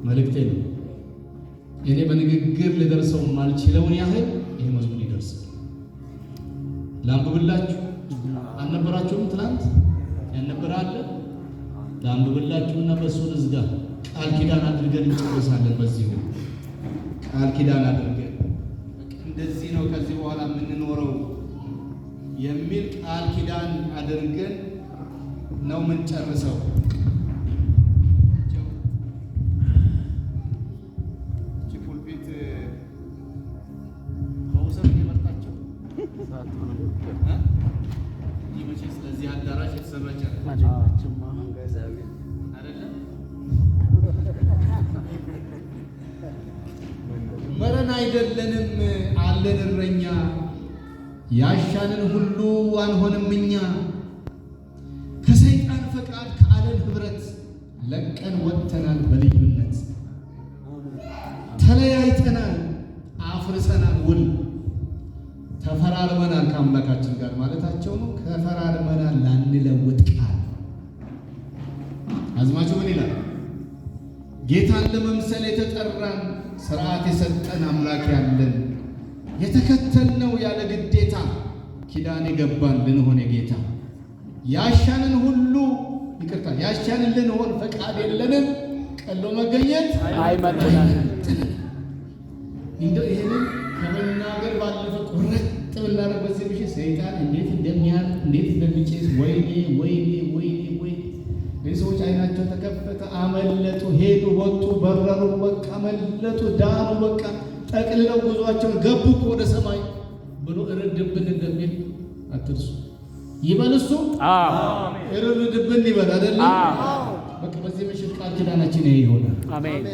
መልእክቴ ነው። እኔ በንግግር ልደርሰው ማልችለውን ያህል ይሄ መዝሙር ይደርሳል። ላንብብላችሁ። አልነበራችሁም? ትናንት ያነበራለ ላንብብላችሁና በሱ ልዝጋ። ቃል ኪዳን አድርገን እንጨርሳለን። በዚሁ ቃል ኪዳን አድርገን እንደዚህ ነው ከዚህ በኋላ የምንኖረው የሚል ቃል ኪዳን አድርገን ነው የምንጨርሰው። ፑልፒት ከውሰት የመጣቸው ይመቼ ስለዚህ አዳራሽ የተሰራች አይደለም። መረን አይደለንም አለን እረኛ፣ ያሻንን ሁሉ አንሆንም እኛ። ከሰይጣን ፈቃድ ከዓለም ህብረት ለቀን ወጥተናል በልዩነት። ተለያይተናል አፍርሰናል ውል፣ ተፈራርመናል ከአምላካችን ጋር ማለታቸው ነው። ተፈራርመናል ላንለውጥ ቃል። አዝማቹ ምን ይላል? ጌታን ለመምሰል የተጠራን ስርዓት የሰጠን አምላክ ያለን፣ የተከተልነው ያለ ግዴታ ኪዳን የገባን ልንሆን የጌታ። ያሻንን ሁሉ ይቅርታ ያሻንን ልንሆን ፈቃድ የለንም፣ ቀሎ መገኘት አይመጥነንም። እንደው ይሄንን ከመናገር ባለፈ ቁርጥ ብናደርግ በዚህ ምሽት ሰይጣን እንዴት እንደሚያር እንዴት እንደሚጨስ ወይኔ ወይኔ ወይኔ ወይኔ። ሰዎች አይናቸው ተከፈተ፣ አመለጡ፣ ሄዱ፣ ወጡ፣ በረሩ፣ በቃ አመለጡ፣ ዳኑ፣ በቃ ጠቅልለው ጉዟቸውን ገቡ ወደ ሰማይ ብሎ እርድብን እንደሚል አትርሱ። ይበል እሱ አሜን። እርድብን ይበል አይደል? በቃ በዚህ ምሽት ቃል ኪዳናችን ይሄ ይሆናል። አሜን።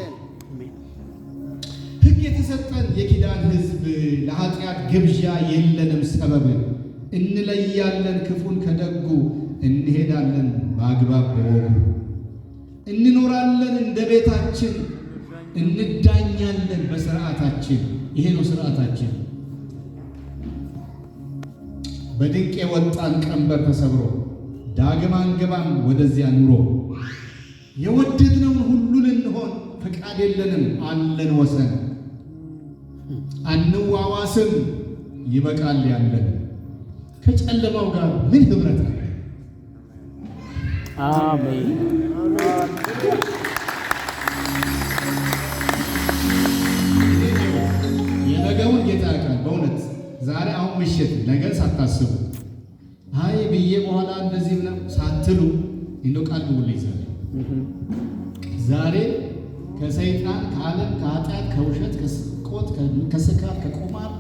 ሕግ የተሰጠን የኪዳን ሕዝብ ለኃጢአት ግብዣ የለንም ሰበብ። እንለያለን ክፉን ከደጉ፣ እንሄዳለን በአግባብ በወጉ። እንኖራለን እንደ ቤታችን፣ እንዳኛለን በስርዓታችን። ይሄ ነው ስርዓታችን። በድንቅ የወጣን ቀንበር ተሰብሮ፣ ዳግም አንገባም ወደዚያ ኑሮ። የወደድነውን ሁሉ ልንሆን ፈቃድ የለንም አለን ወሰን። አንዋዋስም ይበቃል ያለን፣ ከጨለማው ጋር ምን ህብረት አለ? አሜን። የነገውን ጌታ ያውቃል። በእውነት ዛሬ አሁን ምሽት ነገር ሳታስቡ አይ ብዬ በኋላ እንደዚህ ምናምን ሳትሉ እንደው ቃል ግቡልኝ። ዛሬ ከሰይጣን ከዓለም ከኃጢአት ከውሸት ከስቆት ከስካር ከቁማር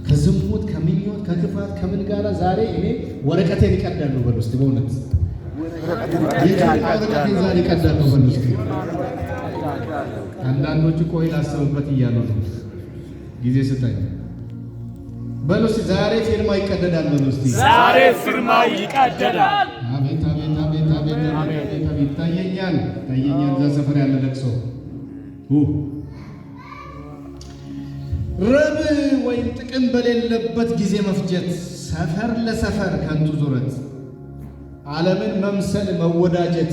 ከዝሙት ከምኞት ከክፋት ከምን ጋር ዛሬ እኔ ወረቀቴን ይቀዳሉ በሉ እስቲ። በእውነት ዛሬ ይቀዳሉ በሉ እስቲ። አንዳንዶቹ ቆይ ላስብበት እያሉ ነው። ጊዜ ስጠኝ በሉ እስቲ። ዛሬ ፊርማ ይቀደዳል በሉ እስቲ። ዛሬ ፊርማ ይቀደዳል። አቤት አቤት አቤት አቤት አቤት! ይታየኛል ይታየኛል እዛ ሰፈር ያለ ለቅሶ ረብ ወይም ጥቅም በሌለበት ጊዜ መፍጀት፣ ሰፈር ለሰፈር ከንቱ ዙረት፣ ዓለምን መምሰል መወዳጀት፣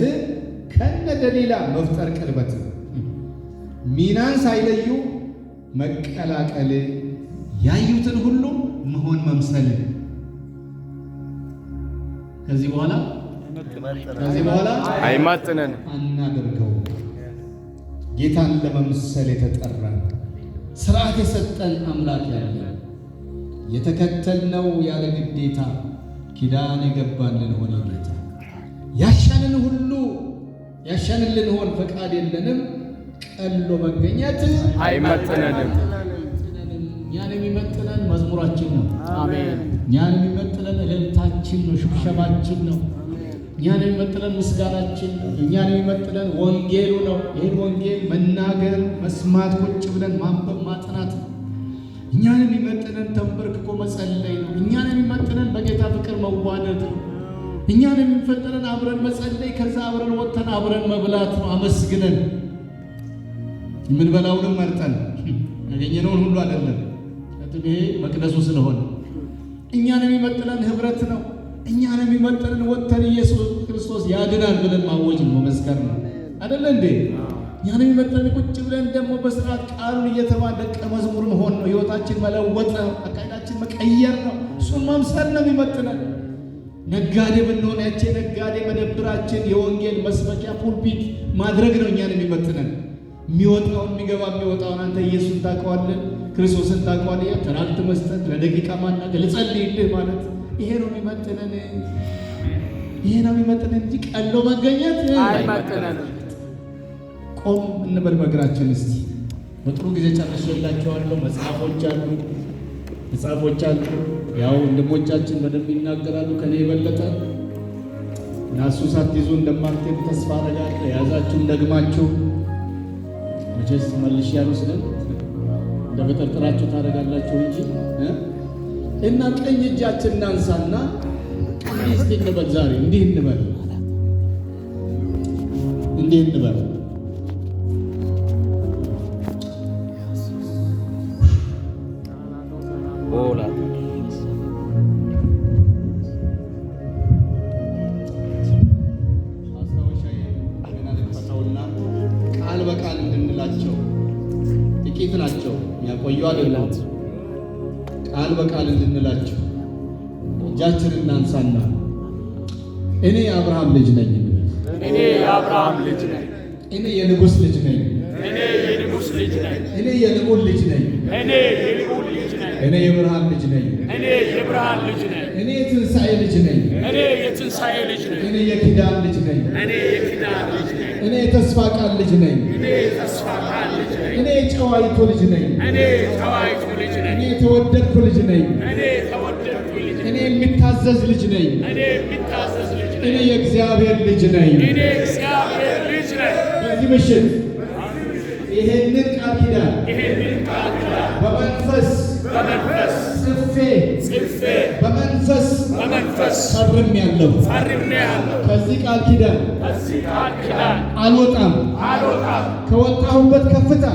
ከነ ደሊላ መፍጠር ቅርበት፣ ሚናን ሳይለዩ መቀላቀል፣ ያዩትን ሁሉ መሆን መምሰል። ከዚህ በኋላ አይማጥነን አናደርገው። ጌታን ለመምሰል የተጠራ ስርዓት የሰጠን አምላክ ያለ፣ የተከተልነው ያለ ግዴታ ኪዳን የገባልን ሆነ ጌታ። ያሻንን ሁሉ ያሻንን ልንሆን ፈቃድ የለንም፣ ቀሎ መገኘት አይመጥነንም። እኛን የሚመጥነን መዝሙራችን ነው። አሜን። እኛን የሚመጥነን እልልታችን ነው፣ ሽብሸባችን ነው። እኛን የሚመጥነን ምስጋናችን ነው። እኛን የሚመጥነን ወንጌሉ ነው። ይህን ወንጌል መናገር፣ መስማት፣ ቁጭ ብለን ማንበብ፣ ማጥናት ነው። እኛን የሚመጥነን ተንበርክኮ መጸለይ ነው። እኛን የሚመጥነን በጌታ ፍቅር መዋደድ ነው። እኛን የሚፈጥነን አብረን መጸለይ፣ ከዛ አብረን ወጥተን አብረን መብላት ነው። አመስግነን የምንበላውንም መርጠን ያገኘነውን ሁሉ አይደለም። ይሄ መቅደሱ ስለሆነ እኛን የሚመጥነን ህብረት ነው። እኛን የሚመጥነን ወጥተን ኢየሱስ ክርስቶስ ያድናል ብለን ማወጅ ነው፣ መመስከር ነው። አይደለ እንዴ? ያን የሚመጥነን ቁጭ ብለን ደግሞ በስርዓት ቃሉን እየተማርን ደቀ መዝሙር መሆን ነው። ህይወታችን መለወጥ ነው። አካሄዳችን መቀየር ነው። እሱን መምሰል ነው የሚመጥነን። ነጋዴ ብንሆን ያቺ ነጋዴ መደብራችን የወንጌል መስበኪያ ፑልፒት ማድረግ ነው እኛን የሚመጥነን። የሚወጣውን የሚወጣውን አንተ ኢየሱስን ታውቀዋለህ፣ ክርስቶስን ታውቀዋለህ። ትራክት መስጠት፣ ለደቂቃ ማናገር፣ ልጸልይልህ ማለት ይሄ ነው የሚመጥነን። ይሄ ነው የሚመጥነን እንጂ ቀሎ መገኘት አይመጥነንም። ቆም እንበል በእግራችን እስቲ። በጥሩ ጊዜ ጨርሼላችኋለሁ። መጽሐፎች አሉ። ያው ወንድሞቻችን በደንብ ይናገራሉ ከኔ የበለጠ እና እሱ ሳትይዙ እንደማትሄዱ ተስፋ አደርጋለሁ። የያዛችሁም ደግማችሁ መቼስ መልሽ ያሉስልን እንደ በጠርጥራችሁ ታደርጋላችሁ እንጂ እና ቀኝ እጃችን እናንሳና እንዲህ እስቲ እንበል። ዛሬ እንዲህ እንበል ቃል በቃል እንድንላቸው ጥቂት ናቸው፣ የሚያቆዩ አይደለም። ቃል በቃል እንድንላቸው እጃችንን እናንሳና እኔ የአብርሃም ልጅ ነኝ፣ እኔ የአብርሃም ልጅ ነኝ፣ እኔ የንጉሥ ልጅ ነኝ፣ እኔ የንጉሥ ልጅ ነኝ፣ እኔ የልዑል ልጅ ነኝ፣ እኔ የልዑል ልጅ ነኝ፣ እኔ የብርሃን ልጅ ነኝ፣ እኔ የብርሃን ልጅ ነኝ፣ እኔ የትንሣኤ ልጅ ነኝ፣ እኔ የትንሣኤ ልጅ ነኝ፣ እኔ የኪዳን ልጅ ነኝ፣ እኔ የኪዳን ልጅ ነኝ፣ እኔ የተስፋ ቃል ልጅ ነኝ፣ እኔ የተስፋ ቃል ልጅ ነኝ፣ እኔ የጨዋይቱ ልጅ ነኝ፣ እኔ ተዋይቱ ልጅ ነኝ፣ እኔ የተወደድኩ ልጅ ነኝ፣ እኔ ተወደድኩ ልጅ ነኝ፣ እኔ የሚታዘዝ ልጅ ነኝ፣ እኔ የሚታዘዝ ልጅ ነኝ፣ እኔ የእግዚአብሔር ልጅ ነኝ። እኔ እግዚአብሔር ልጅ ነኝ። በዚህ ምሽት ይሄንን ቃል ኪዳን በመንፈስ ጽፌ በመንፈስ ፈርሜያለሁ። ከዚህ ቃል ኪዳን አልወጣም። ከወጣሁበት ከፍታ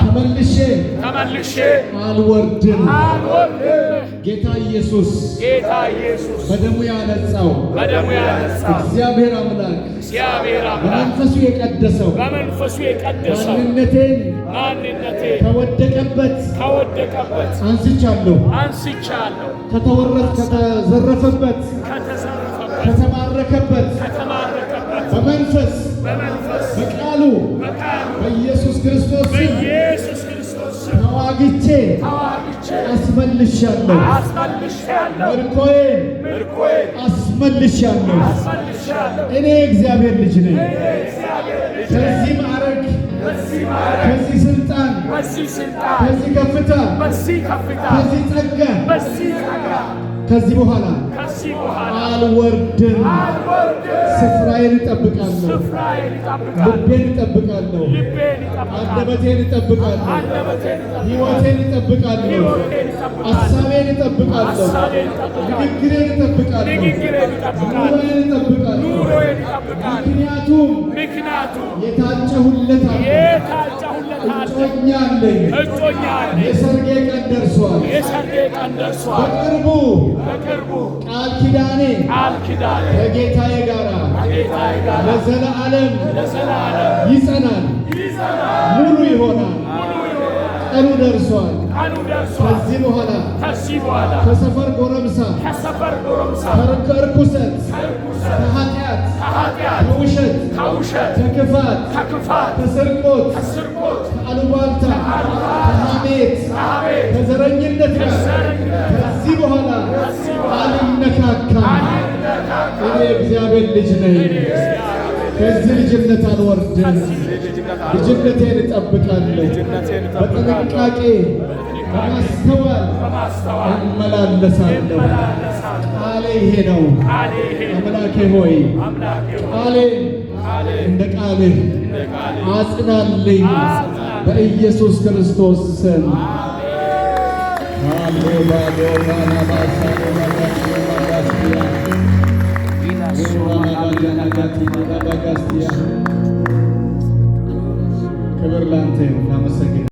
ተመልሼ አልወርድም። ጌታ ኢየሱስ በደሙ ያነጻው እግዚአብሔር አምላክ በመንፈሱ የቀደሰው ማንነቴን ከወደቀበት አንስቻለሁ። ከተዘረፈበት ከተማረከበት በመንፈስ በቃሉ በኢየሱስ ክርስቶስ ተዋግቼ አስመልሻለሁ። ምርኮዬን አስመልሻለሁ። እኔ እግዚአብሔር ልጅ ነኝ። ከዚህ ማዕረግ፣ ከዚህ ስልጣን፣ ከዚህ ከፍታ፣ ከዚህ ጸጋ ከዚህ በኋላ አልወርድም። ስፍራዬን እጠብቃለሁ። ልቤን እጠብቃለሁ። አንደበቴን እጠብቃለሁ። ሕይወቴን እጠብቃለሁ። አሳቤን እጠብቃለሁ። ንግግሬን እጠብቃለሁ። ኑሮዬን እጠብቃለሁ። ምክንያቱም የታጨሁለት እጮኛ አለኝ። የሰርጌ ቀን ደርሷል። በቅርቡ ቃል ኪዳኔ ከጌታዬ ጋር ለዘለዓለም ይጸናል፣ ሙሉ ይሆናል። ቀኑ ደርሷል። ከዚህ በኋላ ከሰፈር ጎረምሳ፣ ከርኩሰት፣ ከኃጢአት፣ ከውሸት፣ ከክፋት፣ ከስርቆት፣ ከአሉባልታ፣ ከሐሜት፣ ከዘረኝነት ጋር ከዚህ በኋላ አልነካካም። እኔ እግዚአብሔር ልጅ ነኝ። ከዚህ ልጅነት አልወርድም። ልጅነቴን እጠብቃለሁ። በጥንቃቄ በማስተዋል እመላለሳለሁ። ቃሌ ይሄ ነው። አምላኬ ሆይ ቃሌን እንደ ቃልህ አጽናልኝ፣ በኢየሱስ ክርስቶስ ስም። ክብር ላንተ። እናመሰግናለን።